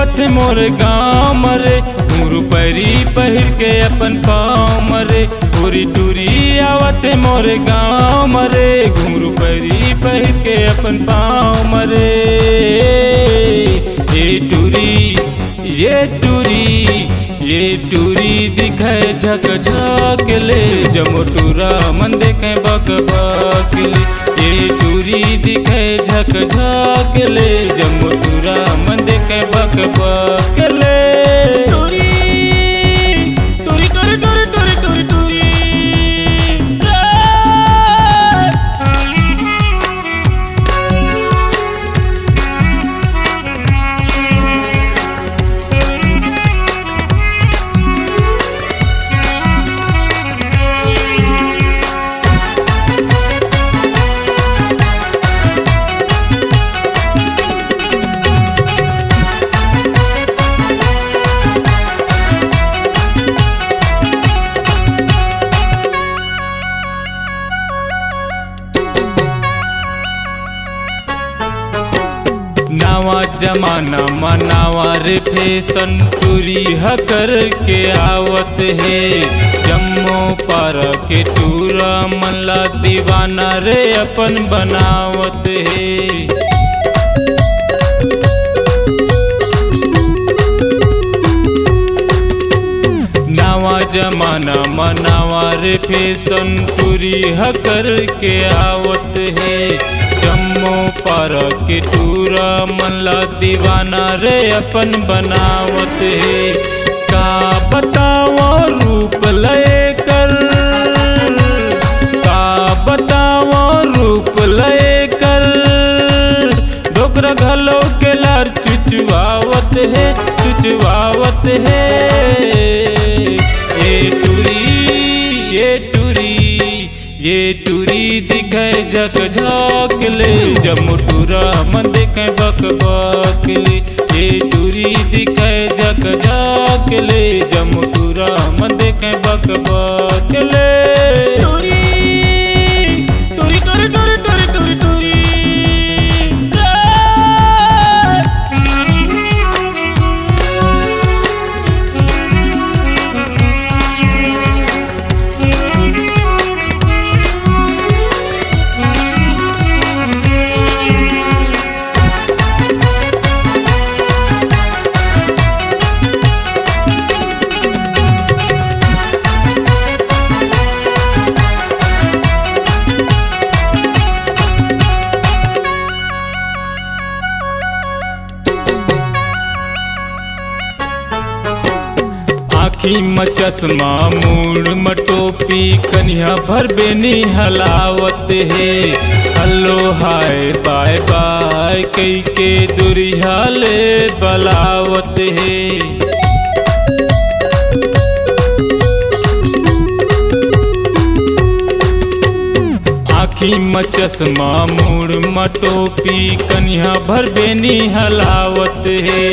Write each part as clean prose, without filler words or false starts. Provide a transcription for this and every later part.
आवत मोर गाँव मरे, घुंघरू पैरी पहिर के अपन पाँव मरे। टूरी टूरी आवत मोर गाँव मरे, घुंघरू पैरी पहिर के अपन पाँव मरे। ये टूरी दिखे झक झक ले, जमोटूरा मन देखे बक बक ले। ये टूरी दिखे झक झक ले, जमोटूरा मन देखे बक बक ले। नवा जमाना मनावा रे फैशन, टूरी हकर के आवत है। जम्मू पार के टूरा मल्ला दीवाना रे अपन बनावत है। नवा जमाना मनावा रे फैशन, टूरी हकर के आवत है। जम्मू पार के टूरा मल्ला दीवाना रे अपन बनावत है। का बताओ रूप लेकर, का बताओ रूप लेकर, डोकरा घलो के लार चुचवावत है, चुचवावत है। ये टूरी दिखे झक झक ले, जमोटूरा मन देखे बक बक ले। ये टूरी दिखे झक झक ले, जमोटूरा मन देखे बक बक ले। आँखी में चश्मा मूड़ में टोपी, कन्या भर बेनी हलावत है। हल्लो हाय बाय बाय कई के दुरिया ले बलावत है। आँखी में चश्मा मूड़ में टोपी, कन्या भर बेनी हलावत है।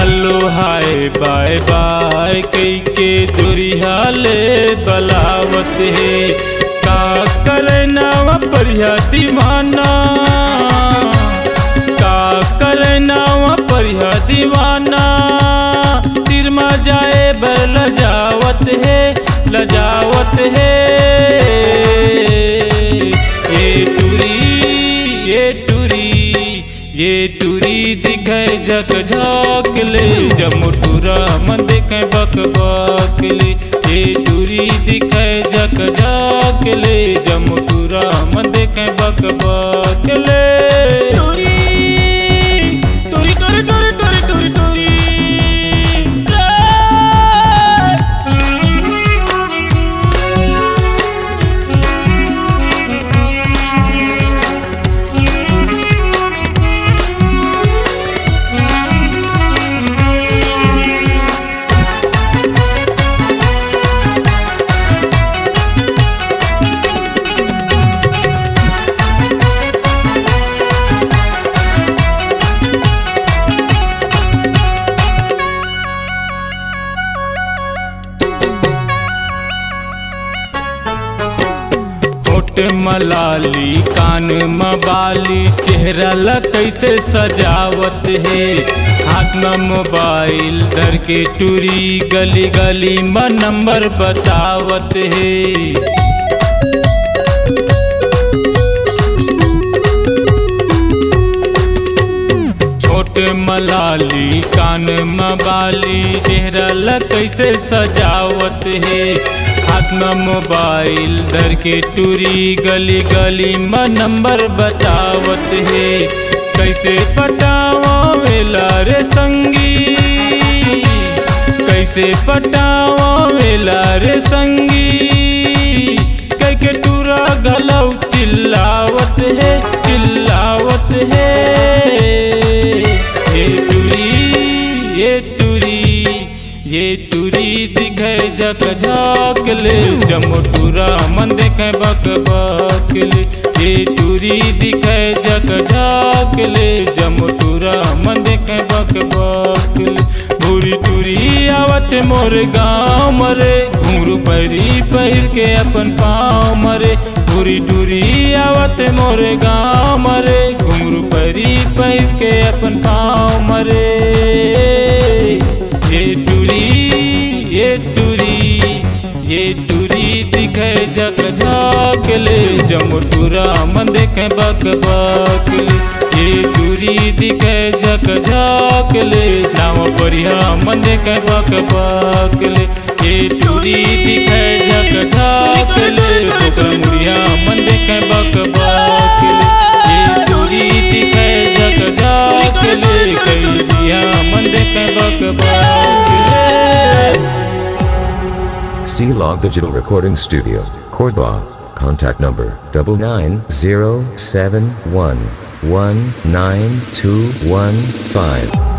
हल्लो हाय बाय बाय कई के दुरिया ले बलावत है। का करे नावा परिया दीवाना, का करे नावा परिया दीवाना, तीर में जाए बर लजावत है, लजावत है। ये टूरी दिखे झक झक ले, जमोटूरा मन देखे बक बक ले। ये टूरी दिखे झक झक ले, जमोटूरा मन देखे बक बक ले। मलाली कान में बाली, चेहरा ला कैसे सजावत है। हाथ में मोबाइल धर के टूरी गली गली में नंबर बतावत है। मलाली कान में बाली चेहरा ला कैसे सजावत है। हाथ में मोबाइल धर के टूरी गली गली में नंबर बतावत है। कैसे पटावेला रे संगी, कैसे पटावेला रे संगी, कह के टूरा गलौ चिल्लावत है चिल्लावत है। ये टूरी दिखे झक झाक ले जमटूरा मन देखे बक बक ले। ये टूरी दिखे झक झाक ले जमटूरा मन देखे बक बक ले। भूरी टूरी आवत मोर गाँव मरे घुंघरू पैरी पहिर के अपन पाँव मरे। भूरी टूरी आवत मोर गाँव मरे घुंघरू पैरी पहिर के अपन पाँव मरे। ये टूरी दिखे झक झाक ले जमटूरा मन देखे बक बक ले। ये टूरी दिखे झक झाक ले नाम बढ़िया मन देखे बक बक ले। ये टूरी दिखे झक झाक ले ओकरा मुड़िया मन देखे बक बक ले। ये टूरी दिखे झक झाक ले कई जिया मन देखे बक बक ले। C-Log Digital Recording Studio, Cordoba. Contact number 99071192215.